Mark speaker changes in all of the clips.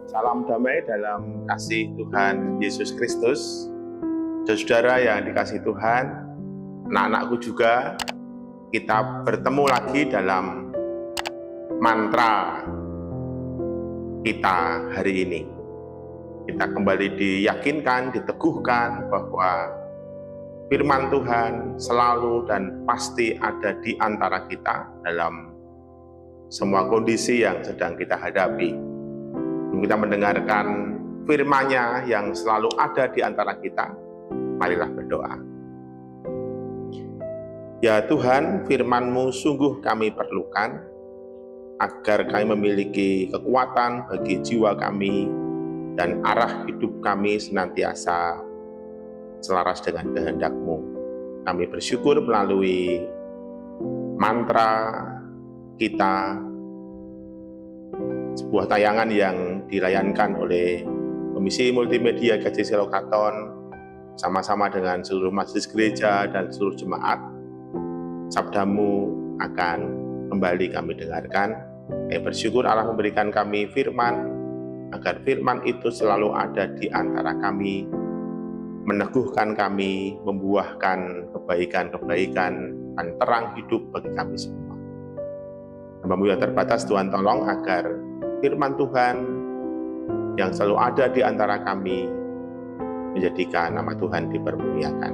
Speaker 1: Salam damai dalam kasih Tuhan Yesus Kristus. Saudara yang dikasihi Tuhan, anak-anakku juga, kita bertemu lagi dalam mantra kita hari ini. Kita kembali diyakinkan, diteguhkan bahwa firman Tuhan selalu dan pasti ada di antara kita dalam semua kondisi yang sedang kita hadapi. Kita mendengarkan firman-Nya yang selalu ada di antara kita. Marilah berdoa. Ya Tuhan, firman-Mu sungguh kami perlukan agar kami memiliki kekuatan bagi jiwa kami dan arah hidup kami senantiasa selaras dengan kehendak-Mu. Kami bersyukur melalui mantra kita, sebuah tayangan yang dilayankan oleh Komisi Multimedia GCC Lokaton sama-sama dengan seluruh majelis gereja dan seluruh jemaat. Sabda-Mu akan kembali kami dengarkan. Kami bersyukur Allah memberikan kami firman, agar firman itu selalu ada di antara kami, meneguhkan kami, membuahkan kebaikan-kebaikan dan terang hidup bagi kami semua. Hamba-Mu yang terbatas, Tuhan tolong agar firman Tuhan yang selalu ada di antara kami menjadikan nama Tuhan dipermuliakan.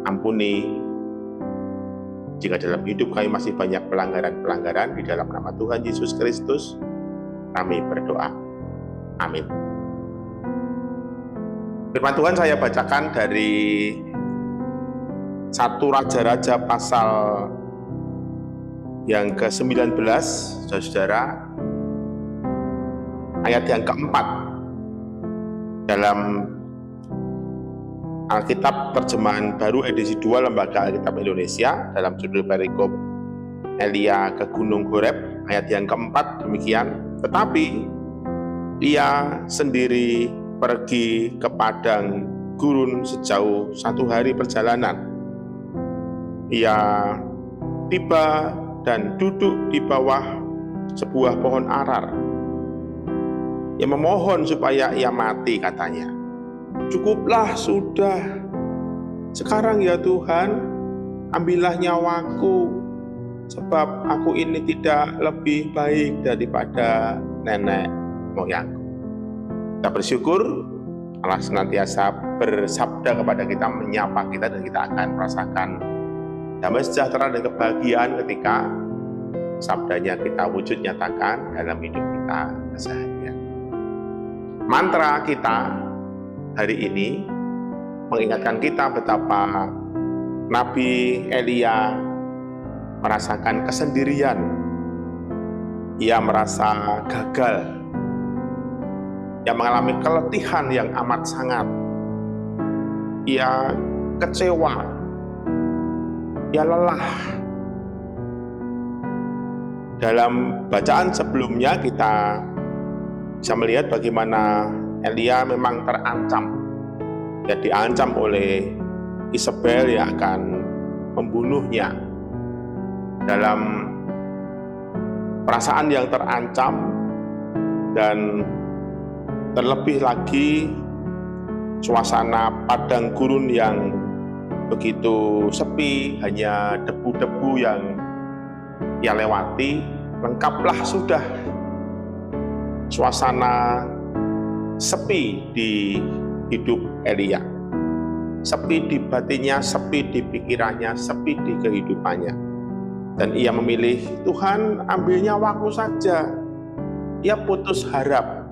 Speaker 1: Ampuni jika dalam hidup kami masih banyak pelanggaran-pelanggaran. Di dalam nama Tuhan Yesus Kristus kami berdoa. Amin. Firman Tuhan saya bacakan dari 1 Raja-Raja pasal yang ke-19, saudara, ayat yang keempat dalam Alkitab terjemahan baru edisi 2 Lembaga Alkitab Indonesia, dalam judul perikop Elia ke Gunung Horeb, ayat yang keempat demikian. Tetapi ia sendiri pergi ke padang gurun sejauh 1 hari perjalanan. Ia tiba dan duduk di bawah sebuah pohon arar. Ia memohon supaya ia mati, katanya. Cukuplah sudah. Sekarang ya Tuhan, ambillah nyawaku, sebab aku ini tidak lebih baik daripada nenek moyangku. Kita bersyukur Allah senantiasa bersabda kepada kita, menyapa kita, dan kita akan merasakan damai sejahtera dan kebahagiaan ketika sabdanya kita wujud nyatakan dalam hidup kita keseharian. Mantra kita hari ini mengingatkan kita betapa Nabi Elia merasakan kesendirian. Ia merasa gagal. Ia mengalami keletihan yang amat sangat. Ia kecewa. Ia lelah. Dalam bacaan sebelumnya kita bisa melihat bagaimana Elia memang terancam. Dia diancam oleh Isabel yang akan membunuhnya. Dalam perasaan yang terancam dan terlebih lagi suasana padang gurun yang begitu sepi, hanya debu-debu yang ia lewati, lengkaplah sudah suasana sepi di hidup Elia. Sepi di batinnya, sepi di pikirannya, sepi di kehidupannya. Dan ia memilih, Tuhan ambil nyawaku saja. Ia putus harap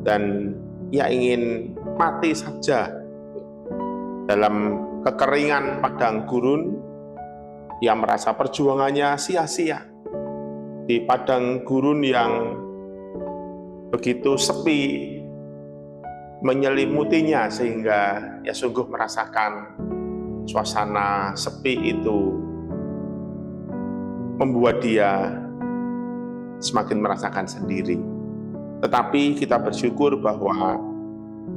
Speaker 1: dan ia ingin mati saja. Dalam kekeringan padang gurun, ia merasa perjuangannya sia-sia. Di padang gurun yang begitu sepi menyelimutinya, sehingga ia sungguh merasakan suasana sepi itu membuat dia semakin merasakan sendiri. Tetapi kita bersyukur bahwa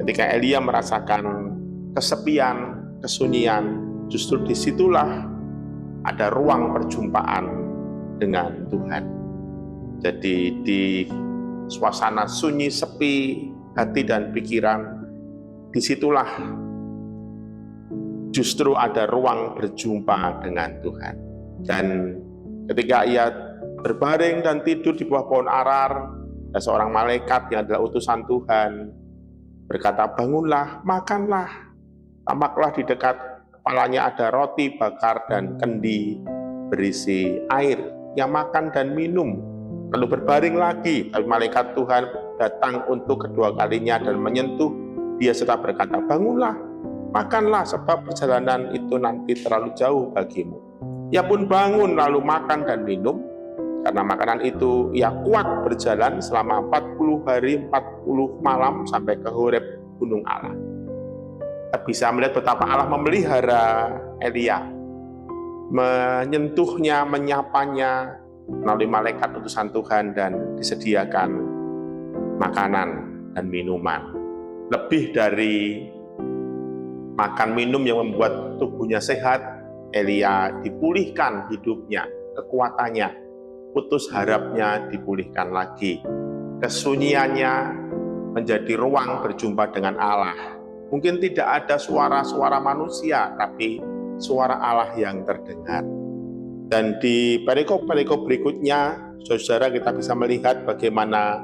Speaker 1: ketika Elia merasakan kesepian, kesunyian, justru disitulah ada ruang perjumpaan dengan Tuhan. Jadi di suasana sunyi, sepi hati dan pikiran, disitulah justru ada ruang berjumpa dengan Tuhan. Dan ketika ia berbaring dan tidur di bawah pohon arar, ada seorang malaikat yang adalah utusan Tuhan berkata, bangunlah, makanlah. Tampaklah di dekat kepalanya ada roti bakar dan kendi berisi air. Ia makan dan minum, lalu berbaring lagi. Tapi malaikat Tuhan datang untuk kedua kalinya dan menyentuh dia serta berkata, bangunlah, makanlah, sebab perjalanan itu nanti terlalu jauh bagimu. Ia pun bangun lalu makan dan minum. Karena makanan itu ia kuat berjalan selama 40 hari 40 malam sampai ke Horeb, gunung Allah. Kita bisa melihat betapa Allah memelihara Elia, menyentuhnya, menyapanya melalui malaikat utusan Tuhan, dan disediakan makanan dan minuman. Lebih dari makan minum yang membuat tubuhnya sehat, Elia dipulihkan hidupnya, kekuatannya, putus harapnya dipulihkan lagi. Kesunyiannya menjadi ruang berjumpa dengan Allah. Mungkin tidak ada suara-suara manusia, tapi suara Allah yang terdengar. Dan di perikop-perikop berikutnya, saudara, kita bisa melihat bagaimana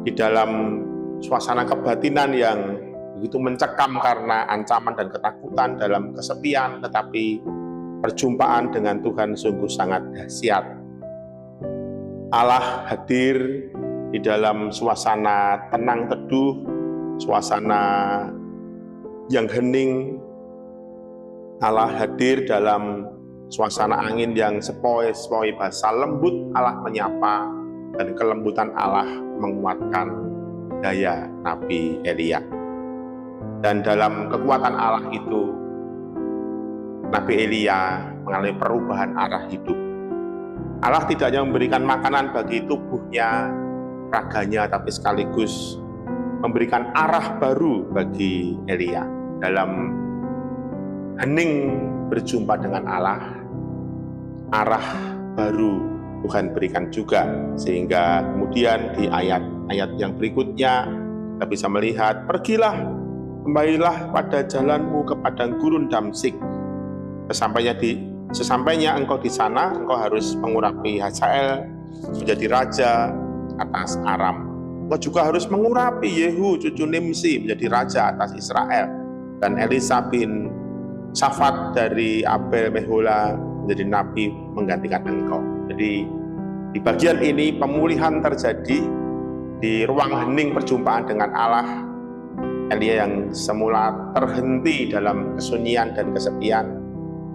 Speaker 1: di dalam suasana kebatinan yang begitu mencekam karena ancaman dan ketakutan dalam kesepian, tetapi perjumpaan dengan Tuhan sungguh sangat dahsyat. Allah hadir di dalam suasana tenang teduh, suasana yang hening. Allah hadir dalam suasana angin yang sepoi-sepoi basah, lembut Allah menyapa, dan kelembutan Allah menguatkan daya Nabi Elia. Dan dalam kekuatan Allah itu, Nabi Elia mengalami perubahan arah hidup. Allah tidak hanya memberikan makanan bagi tubuhnya, raganya, tapi sekaligus memberikan arah baru bagi Elia. Dalam hening berjumpa dengan Allah, arah baru Tuhan berikan juga, sehingga kemudian di ayat-ayat yang berikutnya kita bisa melihat, pergilah, kembalilah pada jalanmu ke padang gurun Damsik. Sesampainya engkau di sana, engkau harus mengurapi Hazael menjadi raja atas Aram. Engkau juga harus mengurapi Yehu cucu Nimsi menjadi raja atas Israel, dan Elisa bin Safat dari Abel Mehola menjadi nabi menggantikan engkau. Jadi di bagian ini pemulihan terjadi di ruang hening perjumpaan dengan Allah. Elia yang semula terhenti dalam kesunyian dan kesepian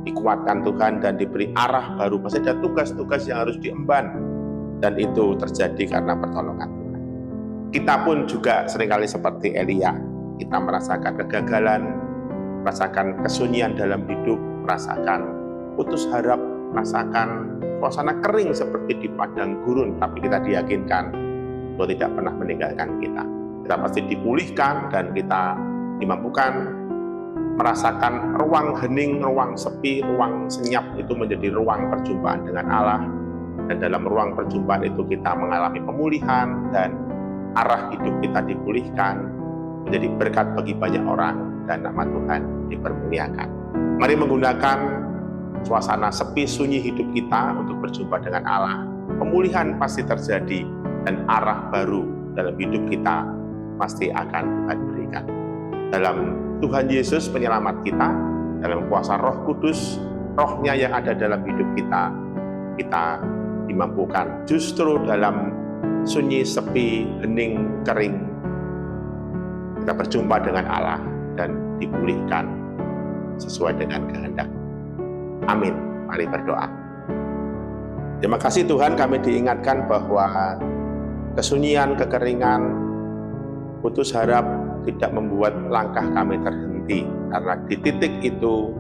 Speaker 1: dikuatkan Tuhan dan diberi arah baru. Masih ada tugas-tugas yang harus diemban, dan itu terjadi karena pertolongan Tuhan. Kita pun juga seringkali seperti Elia, kita merasakan kegagalan, merasakan kesunyian dalam hidup, merasakan putus harap, merasakan suasana kering seperti di padang gurun, tapi kita diyakinkan Tuhan tidak pernah meninggalkan kita. Kita pasti dipulihkan dan kita dimampukan merasakan ruang hening, ruang sepi, ruang senyap itu menjadi ruang perjumpaan dengan Allah. Dan dalam ruang perjumpaan itu kita mengalami pemulihan dan arah hidup kita dipulihkan, menjadi berkat bagi banyak orang dan nama Tuhan dipermuliakan. Mari menggunakan suasana sepi sunyi hidup kita untuk berjumpa dengan Allah. Pemulihan pasti terjadi dan arah baru dalam hidup kita pasti akan Tuhan berikan. Dalam Tuhan Yesus penyelamat kita, dalam kuasa Roh Kudus, Roh-Nya yang ada dalam hidup kita, kita dimampukan justru dalam sunyi, sepi, hening, kering, kita berjumpa dengan Allah dan dipulihkan sesuai dengan kehendak. Amin. Mari berdoa. Terima kasih Tuhan, kami diingatkan bahwa kesunyian, kekeringan, putus harap tidak membuat langkah kami terhenti, karena di titik itu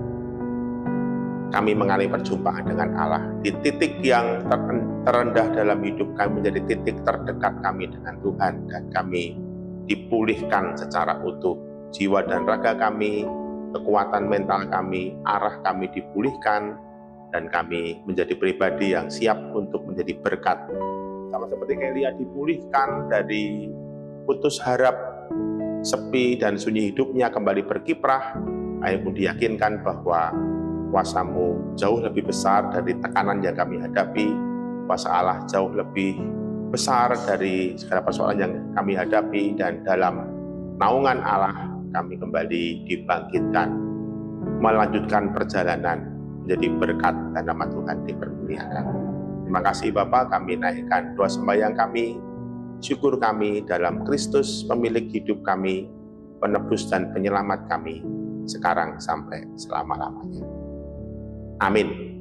Speaker 1: kami mengalami perjumpaan dengan Allah. Di titik yang terendah dalam hidup kami menjadi titik terdekat kami dengan Tuhan, dan kami dipulihkan secara utuh. Jiwa dan raga kami, kekuatan mental kami, arah kami dipulihkan, dan kami menjadi pribadi yang siap untuk menjadi berkat sama seperti Elia dipulihkan dari putus harap, sepi dan sunyi hidupnya kembali berkiprah, kami pun diyakinkan bahwa kuasa-Mu jauh lebih besar dari tekanan yang kami hadapi, kuasa Allah jauh lebih besar dari segala persoalan yang kami hadapi, dan dalam naungan Allah kami kembali dibangkitkan, melanjutkan perjalanan menjadi berkat dan nama Tuhan dipermuliakan. Terima kasih Bapa, kami naikkan doa sembahyang kami, syukur kami dalam Kristus, pemilik hidup kami, penebus dan penyelamat kami, sekarang sampai selama-lamanya. Amin.